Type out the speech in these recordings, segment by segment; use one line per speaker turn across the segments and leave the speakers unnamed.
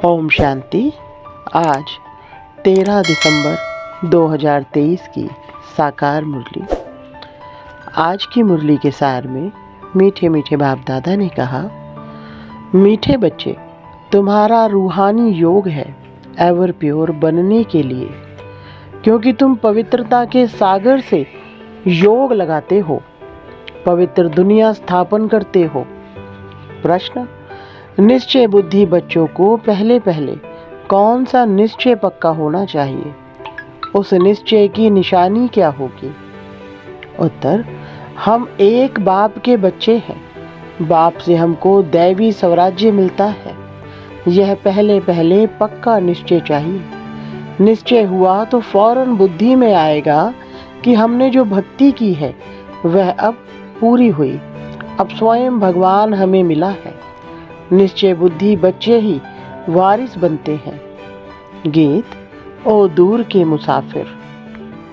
ओम शांति। आज 13 दिसंबर 2023 की साकार मुरली। आज की मुरली के सार में मीठे मीठे बाप दादा ने कहा, मीठे बच्चे, तुम्हारा रूहानी योग है एवर प्योर बनने के लिए, क्योंकि तुम पवित्रता के सागर से योग लगाते हो, पवित्र दुनिया स्थापन करते हो। प्रश्न, निश्चय बुद्धि बच्चों को पहले पहले कौन सा निश्चय पक्का होना चाहिए? उस निश्चय की निशानी क्या होगी? उत्तर, हम एक बाप के बच्चे हैं। बाप से हमको दैवी स्वराज्य मिलता है। यह पहले पहले पक्का निश्चय चाहिए। निश्चय हुआ तो फौरन बुद्धि में आएगा कि हमने जो भक्ति की है वह अब पूरी हुई, अब स्वयं भगवान हमें मिला है। निश्चय बुद्धि बच्चे ही वारिस बनते हैं। गीत, ओ दूर के मुसाफिर।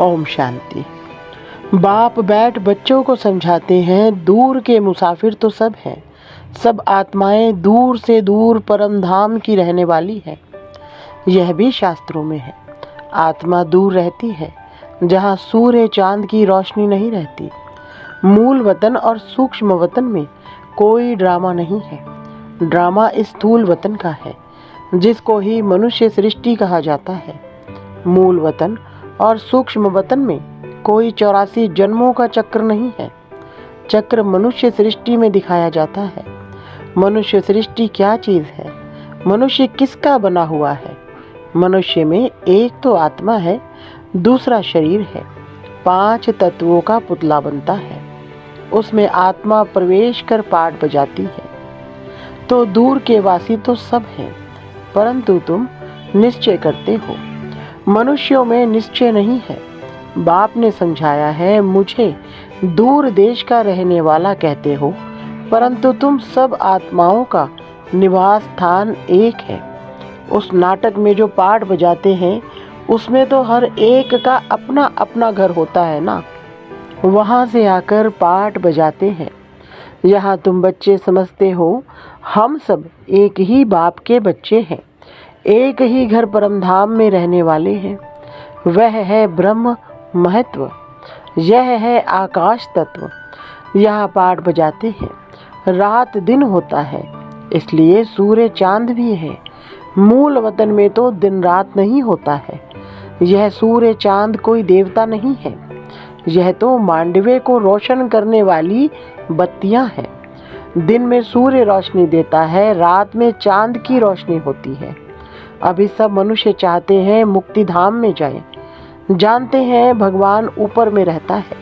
ओम शांति। बाप बैठ बच्चों को समझाते हैं, दूर के मुसाफिर तो सब हैं। सब आत्माएं दूर से दूर परम धाम की रहने वाली है। यह भी शास्त्रों में है। आत्मा दूर रहती है जहाँ सूर्य चांद की रोशनी नहीं रहती। मूल वतन और सूक्ष्म वतन में कोई ड्रामा नहीं है। ड्रामा स्थूल वतन का है, जिसको ही मनुष्य सृष्टि कहा जाता है। मूल वतन और सूक्ष्म वतन में कोई 84 जन्मों का चक्र नहीं है। चक्र मनुष्य सृष्टि में दिखाया जाता है। मनुष्य सृष्टि क्या चीज़ है? मनुष्य किसका बना हुआ है? मनुष्य में एक तो आत्मा है, दूसरा शरीर है। 5 तत्वों का पुतला बनता है। उसमें आत्मा प्रवेश कर पाठ बजाती है। तो दूर के वासी तो सब हैं, परंतु तुम निश्चय करते हो। मनुष्यों में निश्चय नहीं है। बाप ने समझाया है, मुझे दूर देश का रहने वाला कहते हो, परंतु तुम सब आत्माओं का निवास स्थान एक है। उस नाटक में जो पाठ बजाते हैं उसमें तो हर एक का अपना अपना घर होता है ना, वहाँ से आकर पाठ बजाते हैं। यहाँ तुम बच्चे समझते हो, हम सब एक ही बाप के बच्चे हैं, एक ही घर परमधाम में रहने वाले हैं। वह है ब्रह्म महत्व, यह है आकाश तत्व। यहाँ पाठ बजाते हैं, रात दिन होता है, इसलिए सूर्य चांद भी है। मूल वतन में तो दिन रात नहीं होता है। यह सूर्य चांद कोई देवता नहीं है, यह तो मांडवे को रोशन करने वाली बत्तियां हैं। दिन में सूर्य रोशनी देता है, रात में चांद की रोशनी होती है। अभी सब मनुष्य चाहते हैं मुक्ति धाम में जाएं, जानते हैं भगवान ऊपर में रहता है।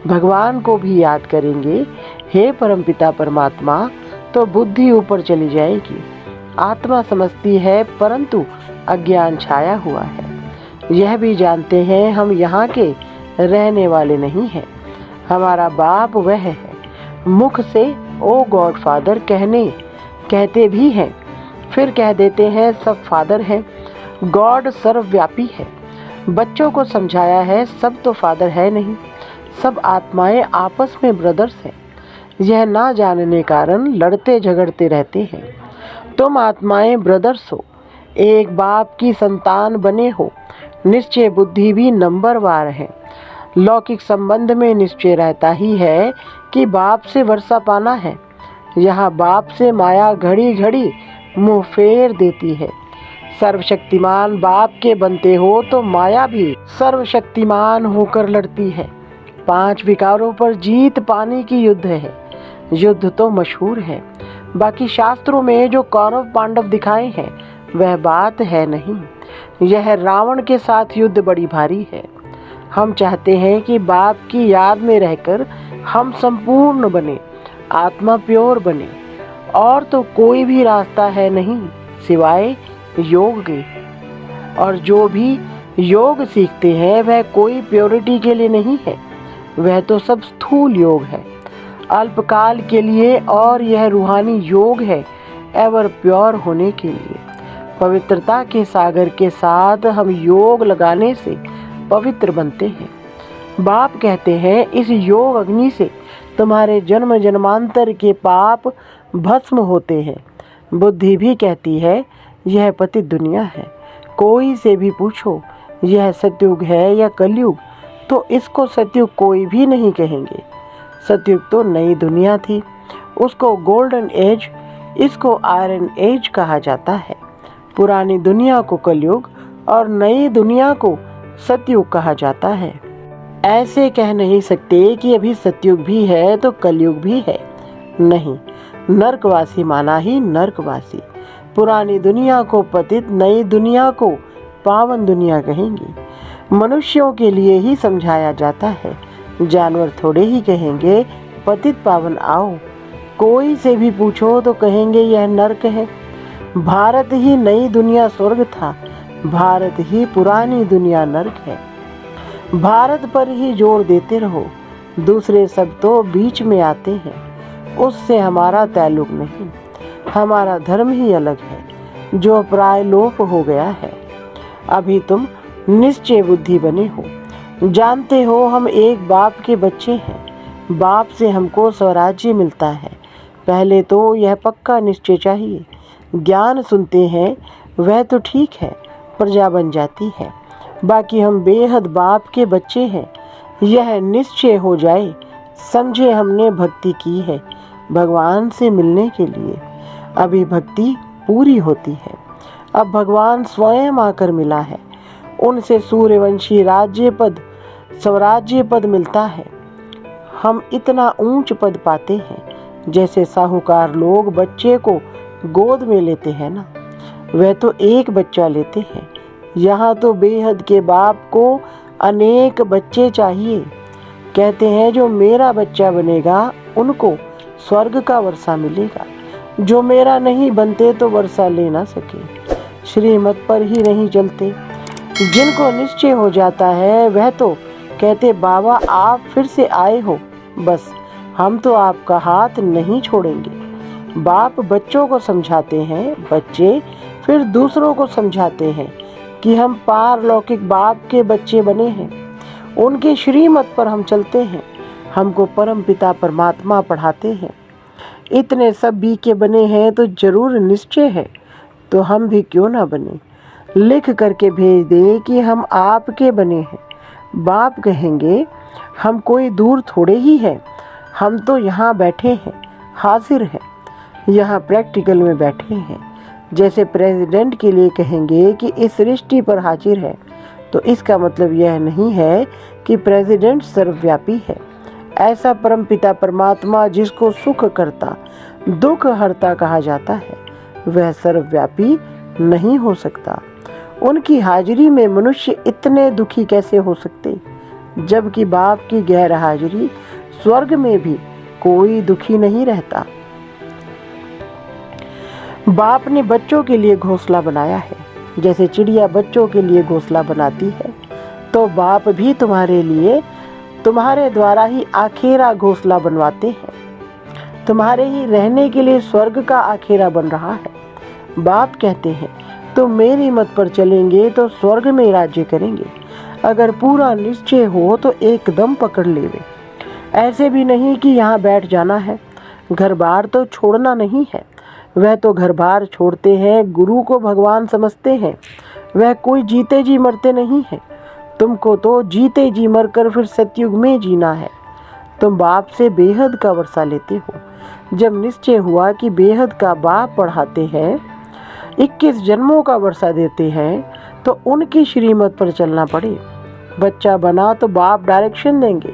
भगवान को भी याद करेंगे, हे परमपिता परमात्मा, तो बुद्धि ऊपर चली जाएगी। आत्मा समझती है, परंतु अज्ञान छाया हुआ है। यह भी जानते हैं हम यहाँ के रहने वाले नहीं हैं। हमारा बाप वह है। मुख से ओ गॉड फादर कहते भी हैं, फिर कह देते हैं सब फादर हैं। गॉड सर्वव्यापी है। बच्चों को समझाया है, सब तो फादर है नहीं, सब आत्माएं आपस में ब्रदर्स हैं। यह ना जानने कारण लड़ते झगड़ते रहते हैं। तुम आत्माएं ब्रदर्स हो, एक बाप की संतान बने हो। निश्चय बुद्धि भी नंबरवार है। लौकिक संबंध में निश्चय रहता ही है कि बाप से वर्षा पाना है। यहाँ बाप से माया घड़ी घड़ी मुंह फेर देती है। सर्वशक्तिमान बाप के बनते हो तो माया भी सर्वशक्तिमान होकर लड़ती है। 5 विकारों पर जीत पाने की युद्ध है। युद्ध तो मशहूर है, बाकी शास्त्रों में जो कौरव पांडव दिखाए हैं वह बात है नहीं। यह रावण के साथ युद्ध बड़ी भारी है। हम चाहते हैं कि बाप की याद में रहकर हम संपूर्ण बने, आत्मा प्योर बने, और तो कोई भी रास्ता है नहीं सिवाय योग के। और जो भी योग सीखते हैं वह कोई प्योरिटी के लिए नहीं है, वह तो सब स्थूल योग है, अल्पकाल के लिए। और यह रूहानी योग है एवर प्योर होने के लिए। पवित्रता के सागर के साथ हम योग लगाने से पवित्र बनते हैं। बाप कहते हैं, इस योग अग्नि से तुम्हारे जन्म जन्मांतर के पाप भस्म होते हैं। बुद्धि भी कहती है यह पतित दुनिया है। कोई से भी पूछो यह सतयुग है या कलयुग, तो इसको सतयुग कोई भी नहीं कहेंगे। सतयुग तो नई दुनिया थी, उसको गोल्डन एज, इसको आयरन एज कहा जाता है। पुरानी दुनिया को कलयुग और नई दुनिया को सतयुग कहा जाता है। ऐसे कह नहीं सकते कि अभी सतयुग भी है तो कलयुग भी है। नहीं, नरकवासी माना ही नरकवासी। पुरानी दुनिया को पतित, नई दुनिया को पावन दुनिया कहेंगे। मनुष्यों के लिए ही समझाया जाता है, जानवर थोड़े ही कहेंगे पतित पावन आओ। कोई से भी पूछो तो कहेंगे यह नरक है। भारत ही नई दुनिया स्वर्ग था, भारत ही पुरानी दुनिया नरक है। भारत पर ही जोर देते रहो, दूसरे सब तो बीच में आते हैं, उससे हमारा ताल्लुक नहीं। हमारा धर्म ही अलग है जो प्राय लोप हो गया है। अभी तुम निश्चय बुद्धि बने हो, जानते हो हम एक बाप के बच्चे हैं। बाप से हमको स्वराज्य मिलता है। पहले तो यह पक्का निश्चय चाहिए। ज्ञान सुनते हैं वह तो ठीक है, प्रजा बन जाती है। बाकी हम बेहद बाप के बच्चे हैं, यह निश्चय हो जाए। समझे हमने भक्ति की है भगवान से मिलने के लिए। अभी भक्ति पूरी होती है। अब भगवान स्वयं आकर मिला है, उनसे सूर्यवंशी राज्य पद, स्वराज्य पद मिलता है। हम इतना ऊंच पद पाते हैं जैसे साहूकार लोग बच्चे को गोद में लेते हैं ना, वह तो एक बच्चा लेते हैं। यहाँ तो बेहद के बाप को अनेक बच्चे चाहिए। कहते हैं जो मेरा बच्चा बनेगा उनको स्वर्ग का वर्षा मिलेगा, जो मेरा नहीं बनते तो वर्षा ले ना सके, श्रीमत पर ही नहीं चलते। जिनको निश्चय हो जाता है वह तो कहते बाबा आप फिर से आए हो, बस हम तो आपका हाथ नहीं छोड़ेंगे। बाप बच्चों को समझाते हैं, बच्चे फिर दूसरों को समझाते हैं कि हम पारलौकिक बाप के बच्चे बने हैं, उनके श्रीमत पर हम चलते हैं। हमको परम पिता परमात्मा पढ़ाते हैं। इतने सब भी के बने हैं तो जरूर निश्चय है, तो हम भी क्यों ना बने। लिख करके भेज दे कि हम आपके बने हैं। बाप कहेंगे हम कोई दूर थोड़े ही हैं, हम तो यहाँ बैठे हैं, हाजिर हैं, यहाँ प्रैक्टिकल में बैठे हैं। जैसे प्रेसिडेंट के लिए कहेंगे कि इस सृष्टि पर हाजिर है, तो इसका मतलब यह नहीं है कि प्रेसिडेंट सर्वव्यापी है। ऐसा परमपिता परमात्मा जिसको सुख करता दुख हरता कहा जाता है, वह सर्वव्यापी नहीं हो सकता। उनकी हाजिरी में मनुष्य इतने दुखी कैसे हो सकते, जबकि बाप की गैर हाजिरी स्वर्ग में भी कोई दुखी नहीं रहता। बाप ने बच्चों के लिए घोंसला बनाया है, जैसे चिड़िया बच्चों के लिए घोंसला बनाती है, तो बाप भी तुम्हारे लिए तुम्हारे द्वारा ही आखेरा घोंसला बनवाते हैं। तुम्हारे ही रहने के लिए स्वर्ग का आखेरा बन रहा है। बाप कहते हैं तो मेरी मत पर चलेंगे तो स्वर्ग में राज्य करेंगे। अगर पूरा निश्चय हो तो एकदम पकड़ लेवे। ऐसे भी नहीं कि यहाँ बैठ जाना है, घर बार तो छोड़ना नहीं है। वह तो घर बार छोड़ते हैं, गुरु को भगवान समझते हैं। वह कोई जीते जी मरते नहीं है। तुमको तो जीते जी मरकर फिर सतयुग में जीना है। तुम बाप से बेहद का वर्षा लेते हो। जब निश्चय हुआ कि बेहद का बाप पढ़ाते हैं, 21 जन्मों का वर्षा देते हैं, तो उनकी श्रीमत पर चलना पड़े। बच्चा बना तो बाप डायरेक्शन देंगे।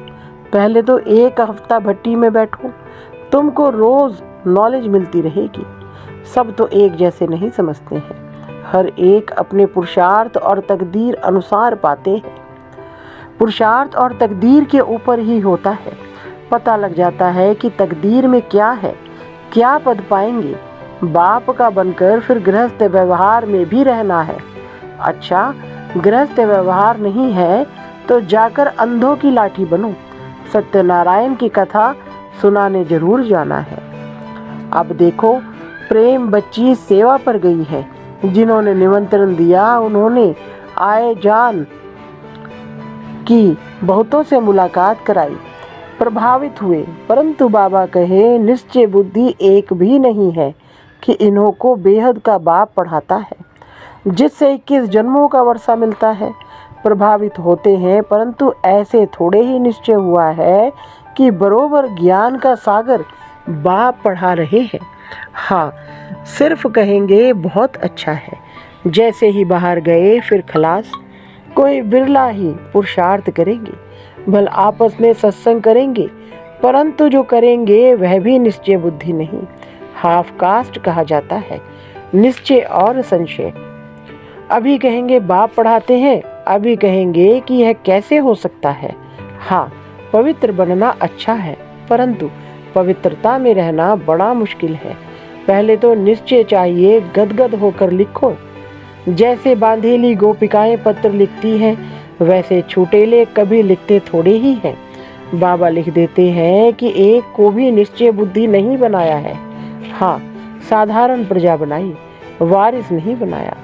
पहले तो एक हफ्ता भट्टी में बैठो, तुमको रोज नॉलेज मिलती रहेगी। सब तो एक जैसे नहीं समझते हैं, हर एक अपने पुरुषार्थ और तकदीर अनुसार पाते हैं। पुरुषार्थ और तकदीर के ऊपर ही होता है। पता लग जाता है कि तकदीर में क्या है, क्या पद पाएंगे। बाप का बनकर फिर गृहस्थ व्यवहार में भी रहना है। अच्छा, गृहस्थ व्यवहार नहीं है तो जाकर अंधों की लाठी बनो। सत्यनारायण की कथा सुनाने जरूर जाना है। अब देखो, प्रेम बच्ची सेवा पर गई है। जिन्होंने निमंत्रण दिया उन्होंने आए जान की, बहुतों से मुलाकात कराई, प्रभावित हुए, परंतु बाबा कहे निश्चय बुद्धि एक भी नहीं है, कि इन्हों को बेहद का बाप पढ़ाता है, जिससे 21 जन्मों का वर्षा मिलता है। प्रभावित होते हैं, परंतु ऐसे थोड़े ही निश्चय हुआ है कि बरोबर ज्ञान का सागर बाप पढ़ा रहे हैं। हाँ, सिर्फ कहेंगे बहुत अच्छा है, जैसे ही बाहर गए फिर खलास। कोई बिरला ही पुरुषार्थ करेंगे, भल आपस में सत्संग करेंगे, परंतु जो करेंगे वह भी निश्चय बुद्धि नहीं, हाफ कास्ट कहा जाता है। निश्चय और संशय। अभी कहेंगे बाप पढ़ाते हैं, अभी कहेंगे कि यह कैसे हो सकता है। हाँ, पवित्र बनना अच्छा है, परंतु पवित्रता में रहना बड़ा मुश्किल है। पहले तो निश्चय चाहिए, गदगद होकर लिखो। जैसे बांधेली गोपिकाएं पत्र लिखती हैं, वैसे छुटेले कभी लिखते थोड़े ही हैं। बाबा लिख देते हैं कि एक को भी निश्चय बुद्धि नहीं बनाया है। हाँ, साधारण प्रजा बनाई, वारिस नहीं बनाया।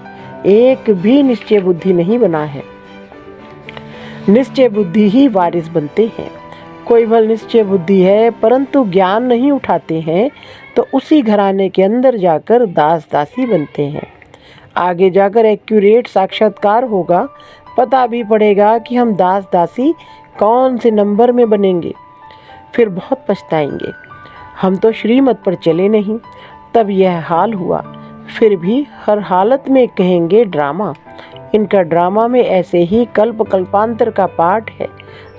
एक भी निश्चय बुद्धि नहीं बना है। निश्चय बुद्धि ही वारिस बनते हैं। कोई भल निश्चय बुद्धि है परंतु ज्ञान नहीं उठाते हैं, तो उसी घराने के अंदर जाकर दास दासी बनते हैं। आगे जाकर एक्यूरेट साक्षात्कार होगा, पता भी पड़ेगा कि हम दास दासी कौन से नंबर में बनेंगे। फिर बहुत पछताएंगे, हम तो श्रीमत पर चले नहीं, तब यह हाल हुआ। फिर भी हर हालत में कहेंगे ड्रामा। इनका ड्रामा में ऐसे ही कल्प कल्पांतर का पाठ है।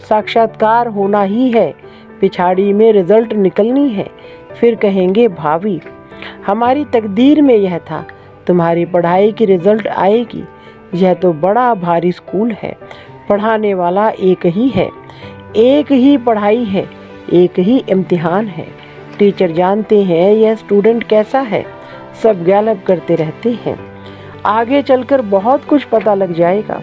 साक्षात्कार होना ही है, पिछाड़ी में रिजल्ट निकलनी है। फिर कहेंगे भावी, हमारी तकदीर में यह था, तुम्हारी पढ़ाई की रिजल्ट आएगी। यह तो बड़ा भारी स्कूल है, पढ़ाने वाला एक ही है, एक ही पढ़ाई है, एक ही इम्तिहान है। टीचर जानते हैं यह स्टूडेंट कैसा है, सब गैलप करते रहते हैं। आगे चलकर बहुत कुछ पता लग जाएगा।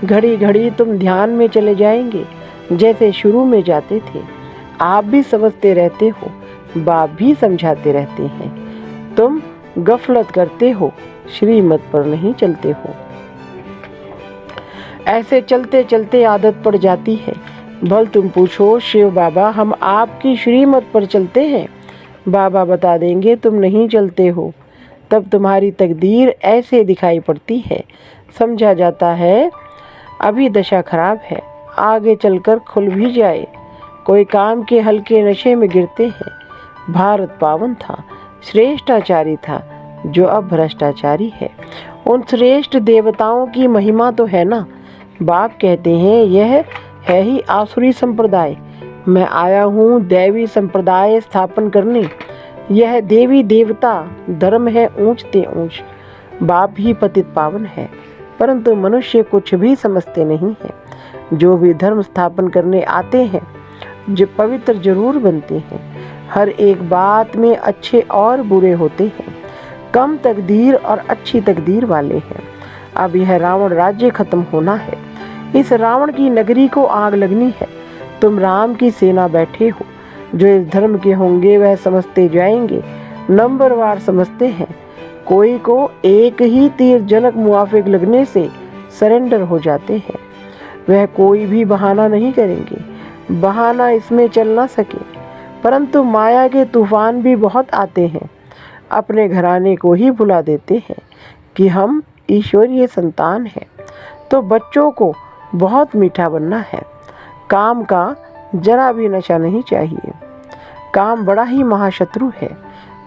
घड़ी घड़ी तुम ध्यान में चले जाएंगे, जैसे शुरू में जाते थे। आप भी समझते रहते हो, बाप भी समझाते रहते हैं। तुम गफलत करते हो, श्रीमत पर नहीं चलते हो। ऐसे चलते चलते आदत पड़ जाती है। भल तुम पूछो शिव बाबा, हम आपकी श्रीमत पर चलते हैं? बाबा बता देंगे तुम नहीं चलते हो। तब तुम्हारी तकदीर ऐसे दिखाई पड़ती है, समझा जाता है अभी दशा खराब है, आगे चलकर खुल भी जाए। कोई काम के हल्के नशे में गिरते हैं। भारत पावन था, श्रेष्ठाचारी था, जो अब भ्रष्टाचारी है। उन श्रेष्ठ देवताओं की महिमा तो है ना। बाप कहते हैं यह है ही आसुरी संप्रदाय, मैं आया हूँ दैवी संप्रदाय स्थापन करने। यह देवी देवता धर्म है ऊंचते ऊंच। बाप ही पतित पावन है, परंतु मनुष्य कुछ भी समझते नहीं है। जो भी धर्म स्थापन करने आते हैं, जो पवित्र जरूर बनते हैं। हर एक बात में अच्छे और बुरे होते हैं, कम तकदीर और अच्छी तकदीर वाले हैं। अब यह रावण राज्य खत्म होना है, इस रावण की नगरी को आग लगनी है। तुम राम की सेना बैठे हो, जो इस धर्म के होंगे वह समझते जाएंगे, नंबरवार समझते हैं। कोई को एक ही तीर जनक मुआफिक लगने से सरेंडर हो जाते हैं। वह कोई भी बहाना नहीं करेंगे, बहाना इसमें चल ना सके। परंतु माया के तूफान भी बहुत आते हैं, अपने घराने को ही भुला देते हैं कि हम ईश्वरीय संतान हैं। तो बच्चों को बहुत मीठा बनना है। काम का जरा भी नशा नहीं चाहिए। काम बड़ा ही महाशत्रु है,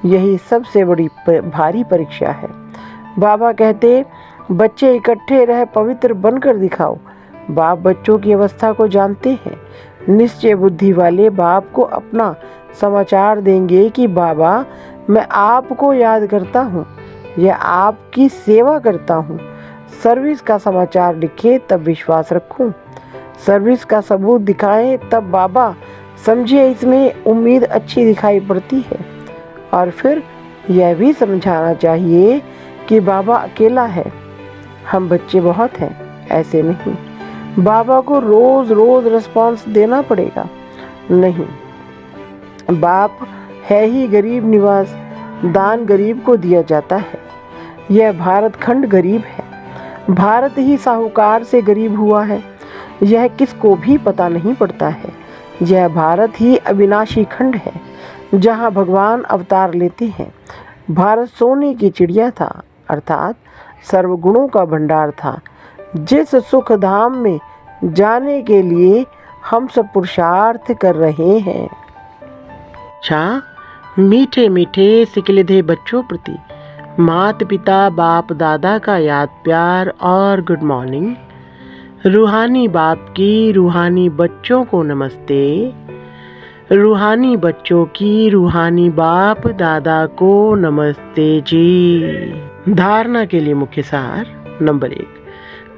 यही सबसे बड़ी भारी परीक्षा है। बाबा कहते बच्चे इकट्ठे रह पवित्र बनकर दिखाओ। बाप बच्चों की अवस्था को जानते हैं। निश्चय बुद्धि वाले बाप को अपना समाचार देंगे कि बाबा मैं आपको याद करता हूँ या आपकी सेवा करता हूँ। सर्विस का समाचार लिखे तब विश्वास रखूँ, सर्विस का सबूत दिखाएं तब बाबा समझे इसमें उम्मीद अच्छी दिखाई पड़ती है। और फिर यह भी समझाना चाहिए कि बाबा अकेला है, हम बच्चे बहुत हैं, ऐसे नहीं। बाबा को रोज रोज रिस्पॉन्स देना पड़ेगा। नहीं, बाप है ही गरीब निवास, दान गरीब को दिया जाता है। यह भारत खंड गरीब है, भारत ही साहूकार से गरीब हुआ है। यह किसको भी पता नहीं पड़ता है। यह भारत ही अविनाशी खंड है, जहाँ भगवान अवतार लेते हैं। भारत सोने की चिड़िया था, अर्थात सर्वगुणों का भंडार था, जिस सुख धाम में जाने के लिए हम सब पुरुषार्थ कर रहे हैं। अच्छा, मीठे मीठे सिकलिधे बच्चों प्रति माता पिता बाप दादा का याद प्यार और गुड मॉर्निंग। रूहानी बाप की रूहानी बच्चों को नमस्ते। रूहानी बच्चों की रूहानी बाप दादा को नमस्ते जी। धारणा के लिए मुख्य सार नंबर 1,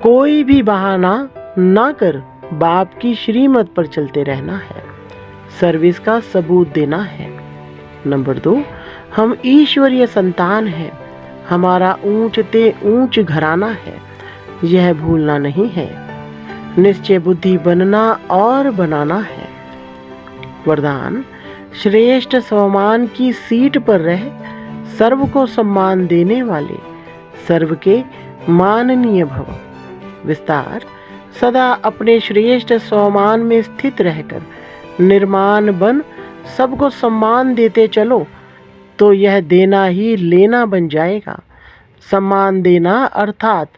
कोई भी बहाना ना कर बाप की श्रीमत पर चलते रहना है, सर्विस का सबूत देना है। नंबर 2, हम ईश्वरीय संतान हैं, हमारा ऊंच ते ऊंच घराना है, यह भूलना नहीं है। निश्चय बुद्धि बनना और बनाना है। वरदान, श्रेष्ठ सम्मान की सीट पर रह सर्व को सम्मान देने वाले सर्व के माननीय भव। विस्तार, सदा अपने श्रेष्ठ सम्मान में स्थित रहकर निर्माण बन सबको सम्मान देते चलो तो यह देना ही लेना बन जाएगा। सम्मान देना अर्थात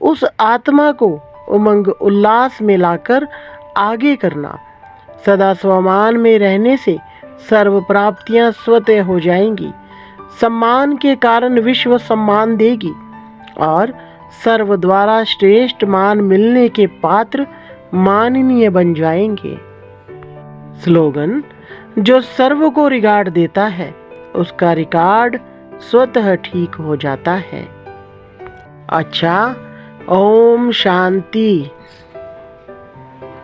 उस आत्मा को उमंग उल्लास में लाकर आगे करना। सदा सम्मान में रहने से सर्व प्राप्तियां स्वतः हो जाएंगी। सम्मान के कारण विश्व सम्मान देगी और सर्व द्वारा श्रेष्ठ मान मिलने के पात्र माननीय बन जाएंगे। स्लोगन, जो सर्व को रिगार्ड देता है उसका रिकॉर्ड स्वतः ठीक हो जाता है। अच्छा, ओम शांति।